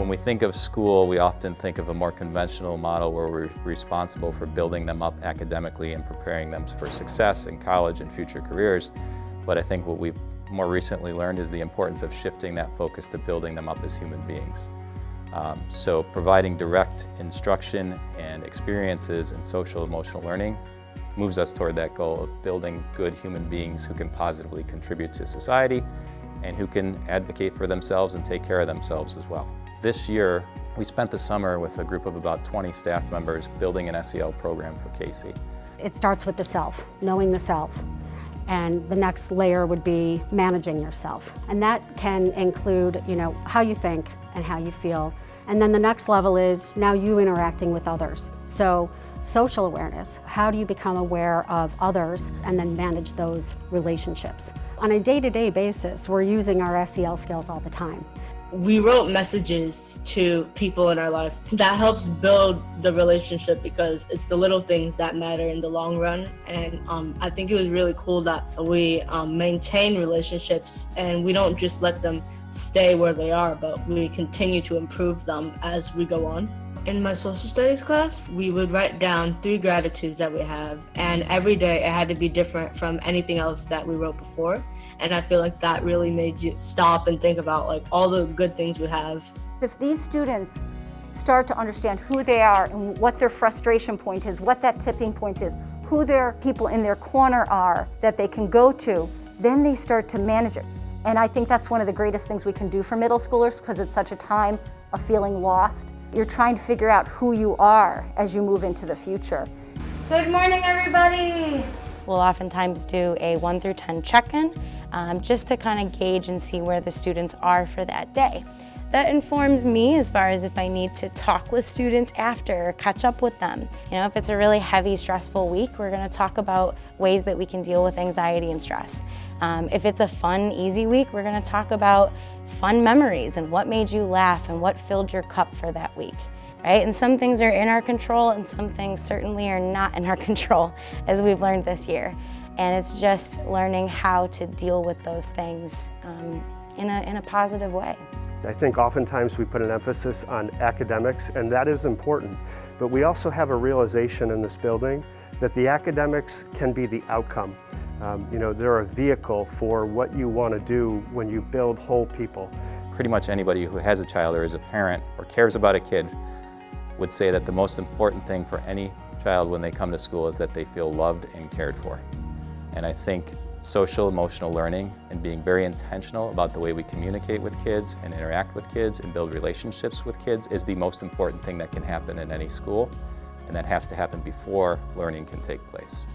When we think of school, we often think of a more conventional model where we're responsible for building them up academically and preparing them for success in college and future careers. But I think what we've more recently learned is the importance of shifting that focus to building them up as human beings. So providing direct instruction and experiences in social emotional learning moves us toward that goal of building good human beings who can positively contribute to society and who can advocate for themselves and take care of themselves as well. This year, we spent the summer with a group of about 20 staff members building an SEL program for Casey. It starts with the self, knowing the self. And the next layer would be managing yourself. And that can include, how you think and how you feel. And then the next level is now you interacting with others. So social awareness, how do you become aware of others and then manage those relationships? On a day-to-day basis, we're using our SEL skills all the time. We wrote messages to people in our life. That helps build the relationship because it's the little things that matter in the long run. And I think it was really cool that we maintain relationships and we don't just let them stay where they are, but we continue to improve them as we go on. In my social studies class, we would write down 3 gratitudes that we have, and every day it had to be different from anything else that we wrote before. And I feel like that really made you stop and think about all the good things we have. If these students start to understand who they are and what their frustration point is, what that tipping point is, who their people in their corner are that they can go to, then they start to manage it. And I think that's one of the greatest things we can do for middle schoolers because it's such a time of feeling lost. You're trying to figure out who you are as you move into the future. Good morning, everybody. We'll oftentimes do a 1 through 10 check-in just to kind of gauge and see where the students are for that day. That informs me as far as if I need to talk with students after or catch up with them. If it's a really heavy, stressful week, we're going to talk about ways that we can deal with anxiety and stress. If it's a fun, easy week, we're going to talk about fun memories and what made you laugh and what filled your cup for that week. Right? And some things are in our control and some things certainly are not in our control, as we've learned this year. And it's just learning how to deal with those things in a positive way. I think oftentimes we put an emphasis on academics, and that is important, but we also have a realization in this building that the academics can be the outcome. They're a vehicle for what you want to do when you build whole people. Pretty much anybody who has a child or is a parent or cares about a kid would say that the most important thing for any child when they come to school is that they feel loved and cared for. And I think social emotional learning and being very intentional about the way we communicate with kids and interact with kids and build relationships with kids is the most important thing that can happen in any school, and that has to happen before learning can take place.